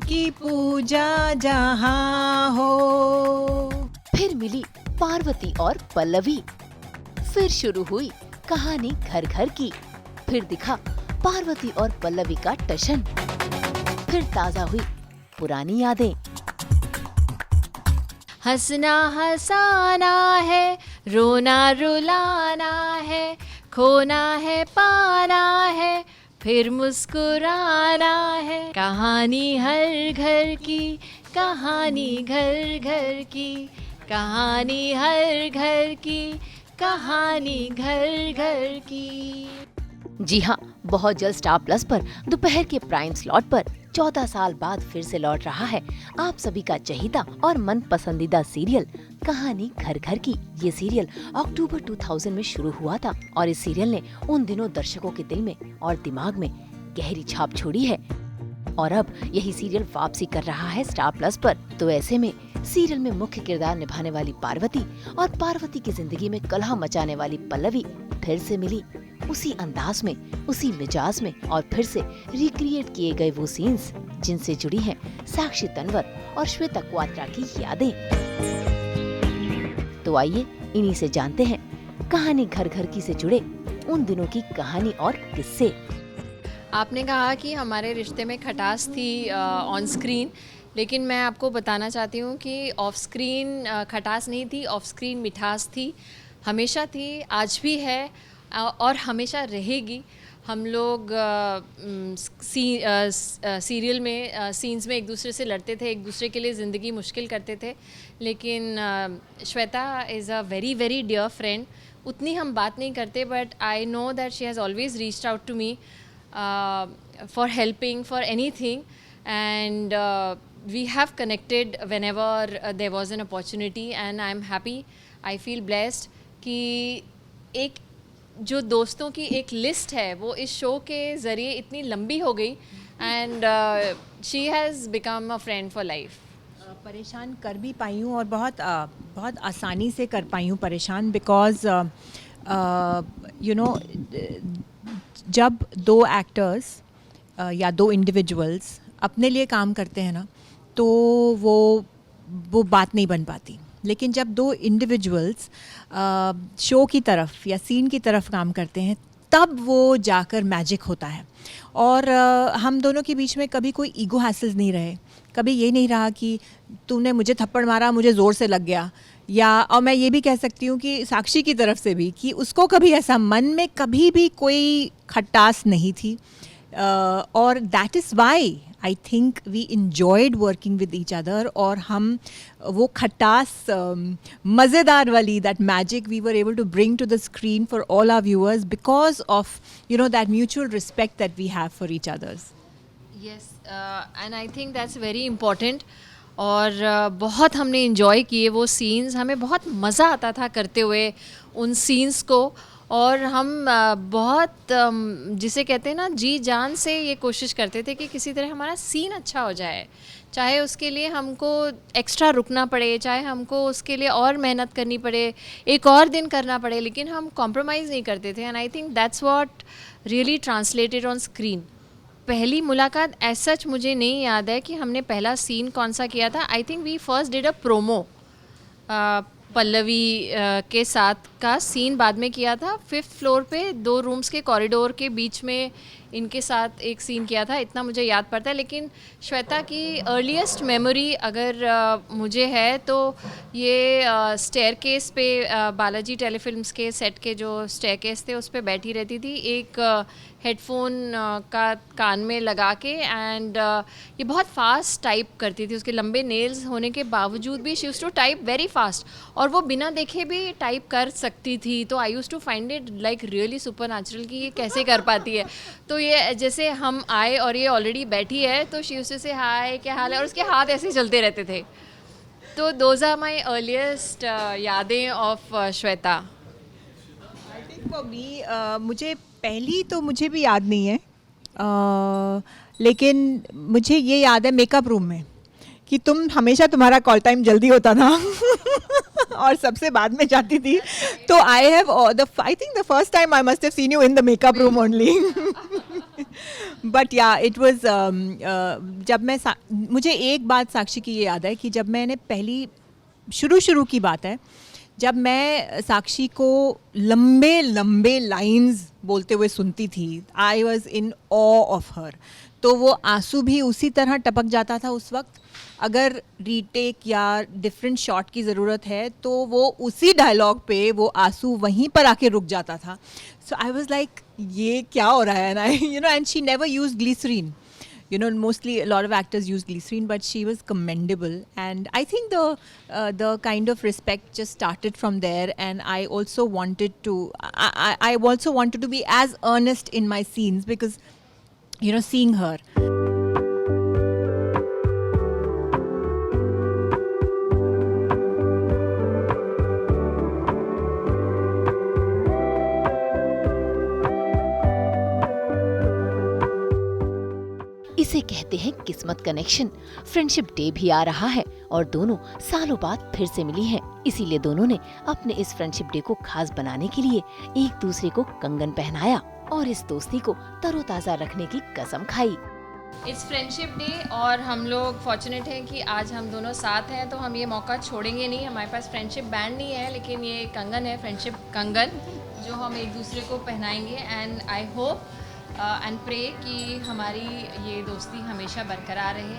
की पूजा जहाँ हो। फिर मिली पार्वती और पल्लवी, फिर शुरू हुई कहानी घर घर की, फिर दिखा पार्वती और पल्लवी का टशन, फिर ताजा हुई पुरानी यादें। हंसना हंसाना है, रोना रुलाना है, खोना है पाना है, फिर मुस्कुराना है। कहानी हर घर की, कहानी घर घर की, कहानी हर घर की, कहानी घर घर की। जी हाँ, बहुत जल्द स्टार प्लस पर दोपहर के प्राइम स्लॉट पर 14 साल बाद फिर से लौट रहा है आप सभी का चहीता और मन पसंदीदा सीरियल कहानी घर घर की। ये सीरियल अक्टूबर 2000 में शुरू हुआ था और इस सीरियल ने उन दिनों दर्शकों के दिल में और दिमाग में गहरी छाप छोड़ी है और अब यही सीरियल वापसी कर रहा है स्टार प्लस पर। तो ऐसे में सीरियल में मुख्य किरदार निभाने वाली पार्वती और पार्वती की जिंदगी में कलह मचाने वाली पल्लवी फिर से मिली, उसी अंदाज में, उसी मिजाज में और फिर से रिक्रिएट किए गए वो सीन्स जिनसे जुड़ी हैं साक्षी तन्वर और श्वेता क्वात्रा की यादें। तो आइए इन्हीं से जानते हैं कहानी घर घर की से जुड़े उन दिनों की कहानी और किस्से। आपने कहा कि हमारे रिश्ते में खटास थी ऑन स्क्रीन, लेकिन मैं आपको बताना चाहती हूँ कि ऑफ स्क्रीन खटास नहीं थी, ऑफ स्क्रीन मिठास थी, हमेशा थी, आज भी है और हमेशा रहेगी। हम लोग सीरियल में सीन्स में एक दूसरे से लड़ते थे, एक दूसरे के लिए ज़िंदगी मुश्किल करते थे, लेकिन Shweta is a very very dear friend. उतनी हम बात नहीं करते, but I know that she has always reached out to me for helping, for anything, and we have connected whenever there was an opportunity, and I am happy, I feel blessed कि एक जो दोस्तों की एक list है वो इस show के ज़रिए इतनी लंबी हो गई, and she has become a friend for life. परेशान कर भी पाई हूँ और बहुत आसानी से कर पाई हूँ परेशान, बिकॉज यू नो जब दो एक्टर्स या दो इंडिविजुअल्स अपने लिए काम करते हैं ना, तो वो बात नहीं बन पाती। लेकिन जब दो इंडिविजुअल्स शो की तरफ या सीन की तरफ काम करते हैं, तब वो जाकर मैजिक होता है। और हम दोनों के बीच में कभी कोई ईगो हैसल्स नहीं रहे, कभी ये नहीं रहा कि तूने मुझे थप्पड़ मारा, मुझे ज़ोर से लग गया, या और मैं ये भी कह सकती हूँ कि साक्षी की तरफ से भी कि उसको कभी ऐसा मन में कभी भी कोई खटास नहीं थी। और that is why I think we enjoyed working with each other, और हम वो खटास मज़ेदार वाली that magic we were able to bring to the screen for all our viewers because of that mutual respect that we have for each others. Yes, and I think that's very important. और बहुत हमने enjoy किए वो scenes, हमें बहुत मज़ा आता था करते हुए उन सीन्स को, और हम बहुत जिसे कहते हैं ना जी जान से ये कोशिश करते थे कि किसी तरह हमारा सीन अच्छा हो जाए, चाहे उसके लिए हमको एक्स्ट्रा रुकना पड़े, चाहे हमको उसके लिए और मेहनत करनी पड़े, एक और दिन करना पड़े, लेकिन हम कॉम्प्रोमाइज़ नहीं करते थे। And I think that's what really translated on screen. पहली मुलाकात एज सच मुझे नहीं याद है कि हमने पहला सीन कौन सा किया था। I think we first did a promo, Pallavi के साथ का सीन बाद में किया था। 5th फ्लोर पे 2 रूम्स के कॉरिडोर के बीच में इनके साथ एक सीन किया था, इतना मुझे याद पड़ता है। लेकिन श्वेता की अर्लीस्ट मेमोरी अगर मुझे है तो ये स्टेयरकेस पे बालाजी टेलीफिल्म्स के सेट के जो स्टेयरकेस थे उस पे बैठी रहती थी, एक हेडफोन का कान में लगा के, एंड ये बहुत फास्ट टाइप करती थी। उसके लंबे नेल्स होने के बावजूद भी she used to type very fast, और वो बिना देखे भी टाइप कर सकती थी। तो I used to find it like really super natural कि ये कैसे कर पाती है। तो ये जैसे हम आए और ये ऑलरेडी बैठी है, तो शी यूज्ड टू से हाय क्या हाल है, और उसके हाथ ऐसे चलते रहते थे। तो दोज आर माई अर्लीस्ट यादें of Shweta. I think for me मुझे पहली तो मुझे भी याद नहीं है, लेकिन मुझे ये याद है मेकअप रूम में कि हमेशा तुम्हारा कॉल टाइम जल्दी होता था और सबसे बाद में जाती थी। तो I think the first time I must have seen you in the makeup room only. But या इट वाज जब मैं मुझे एक बात साक्षी की ये याद है कि जब मैंने पहली शुरू की बात है, जब मैं साक्षी को लंबे लंबे लाइंस बोलते हुए सुनती थी, I was in of of her. तो वो आंसू भी उसी तरह टपक जाता था उस वक्त. अगर रीटेक या डिफरेंट शॉट की ज़रूरत है तो वो उसी डायलॉग पे वो आंसू वहीं पर आके रुक जाता था. सो आई वॉज लाइक ये क्या हो रहा है. And I and she never use glycerine. Mostly a lot of actors use glycerine, but she was commendable, and I think the kind of respect just started from there. And I also wanted to, I also wanted to be as earnest in my scenes because, seeing her. इसे कहते हैं किस्मत connection. Friendship day भी आ रहा है और दोनों सालों बाद फिर से मिली हैं. इसीलिए दोनों ने अपने इस फ्रेंडशिप डे को खास बनाने के लिए एक दूसरे को कंगन पहनाया और इस दोस्ती को तरोताजा रखने की कसम खाई. इट्स फ्रेंडशिप डे और हम लोग फॉर्चुनेट हैं कि आज हम दोनों साथ हैं, तो हम ये मौका छोड़ेंगे नहीं. हमारे पास फ्रेंडशिप बैंड नहीं है, लेकिन ये कंगन है, फ्रेंडशिप कंगन, जो हम एक दूसरे को पहनाएंगे. And I hope and pray कि हमारी ये दोस्ती हमेशा बरकरार रहे.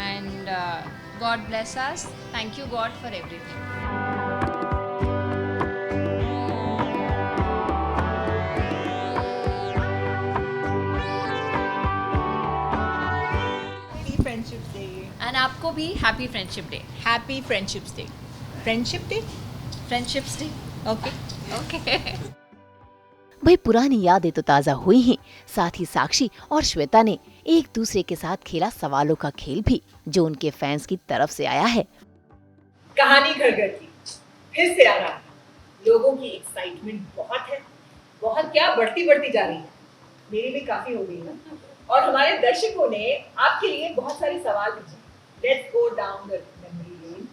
And God bless us. Thank you God for everything. Friendship Day. And आपको भी happy friendship day. Happy Friendship Day. Friendship Day? Friendships day. Okay. Okay. भाई पुरानी यादें तो ताजा हुई हैं, साथ ही साक्षी और श्वेता ने एक दूसरे के साथ खेला सवालों का खेल भी, जो उनके फैंस की तरफ से आया है. कहानी घर घर की फिर से आ रहा है. लोगों की एक्साइटमेंट बहुत है, बहुत क्या बढ़ती जा रही है. मेरी भी काफी हो गई है. और हमारे दर्शकों ने आपके लिए बहुत सारे सवाल पूछे. Let's go down the memory lane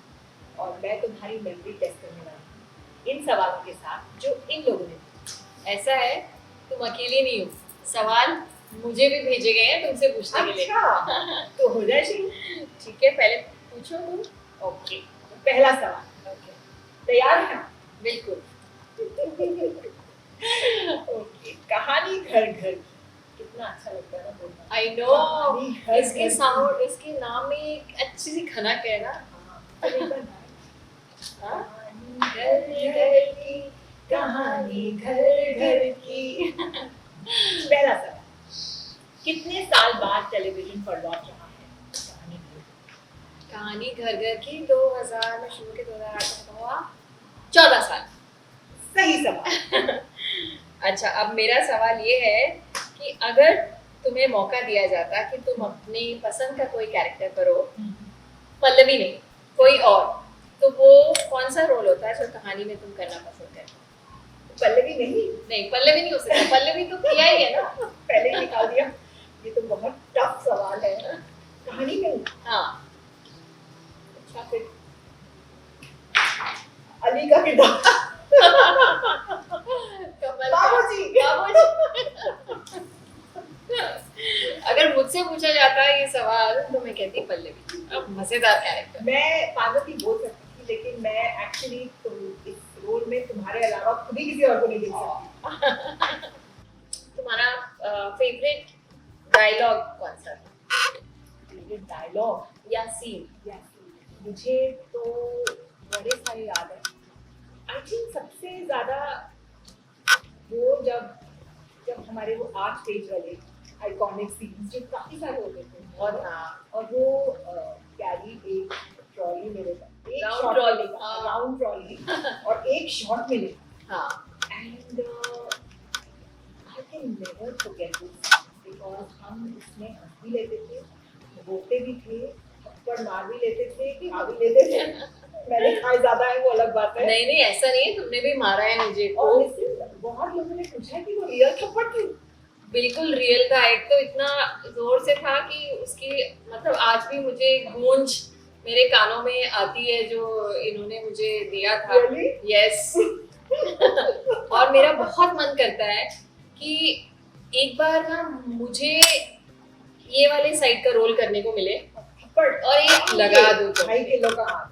और मैं तुम्हारी मेमोरी टेस्ट करने वाली हूँ इन सवालों के साथ जो इन लोगों ने. ऐसा है, तुम अकेले नहीं हो. सवाल मुझे भी भेजे गए हैं तुमसे पूछने के लिए. अच्छा तो हो जाए शुरू. ठीक है, पहले पूछो तुम. ओके, तो पहला सवाल. ओके, तैयार है? बिल्कुल. ओके, कहानी घर घर की. कितना अच्छा लगता है ना बोलना. I know. कहानी घर इसके घर साउंड, इसके नाम में एक अच्छी सी खनक है ना. हाँ? कहानी घर घर की, कहानी घर घर की. पहला सवाल, कितने साल बाद टेलीविजन पर लौट रहा है कहानी घर घर की? 2000 में शुरू के 2008 तक हुआ. 14 साल. सही सवाल. अच्छा, अब मेरा सवाल ये है कि अगर तुम्हें मौका दिया जाता कि तुम अपनी पसंद का कोई कैरेक्टर करो, पल्लवी नहीं कोई और, तो वो कौन सा रोल होता है जो कहानी में तुम करना पसंद करते? पल्लवी नहीं. नहीं, पल्लवी नहीं हो सकता. पल्लवी तो किया ही है ना. पहले ही निकाल दिया. ये तो बहुत टफ सवाल है. कहानी में हाँ. अच्छा, फिर अली का किरदार. बाबूजी. अगर मुझसे पूछा जाता ये सवाल तो मैं कहती पल्लवी. अब मजेदार कैरेक्टर. मैं पार्वती बोल सकती थी, लेकिन मैं एक्चुअली इस रोल में तुम्हारे अलावा खुद ही किसी और को नहीं देख सकती. तुम्हारा फेवरेट डायलॉग कौन सा? फेवरेट डायलॉग या सीन? मुझे तो बड़े सारे याद है. आई थिंक सबसे ज्यादा वो जब हमारे वो 8 पेज वाले आइकॉनिक सीन्स जो काफी सारे होते थे. और वो कैरी एक ट्रॉली में लेता, एक Round shot trolley. में लेता, हाँ. राउंड ट्रॉली और एक शॉट में लेता. हाँ. And I can never forget this because हम इसमें हंस भी लेते थे, रोते भी थे, थप्पड़ मार भी लेते थे, खा भी लेते थे. मैंने खाए ज्यादा है वो अलग बात है. नहीं, ऐसा नहीं है, तुमने भी मारा है मुझे. और इससे बहुत लोगों ने पूछा कि वो रियल थप्पड़ थी. बिल्कुल रियल था. एक तो इतना जोर से था कि उसकी मतलब आज भी मुझे गूंज मेरे कानों में आती है जो इन्होंने मुझे दिया था. Really? यस. और मेरा बहुत मन करता है कि एक बार ना मुझे ये वाले साइड का रोल करने को मिले पर और ये लगा दो तो। 2.5 किलो का हाथ।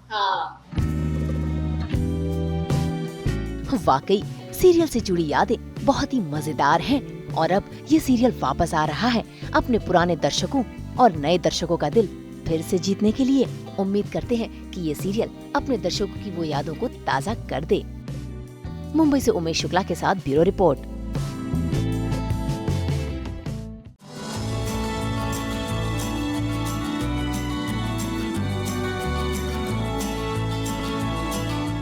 हाँ वाकई सीरियल से जुड़ी यादें बहुत ही मजेदार हैं और अब ये सीरियल वापस आ रहा है अपने पुराने दर्शकों और नए दर्शकों का दिल फिर से जीतने के लिए। उम्मीद करते हैं कि ये सीरियल अपने दर्शकों की वो यादों को ताज़ा कर दे। मुंबई से उमेश शुक्ला के साथ ब्यूरो रिपोर्ट।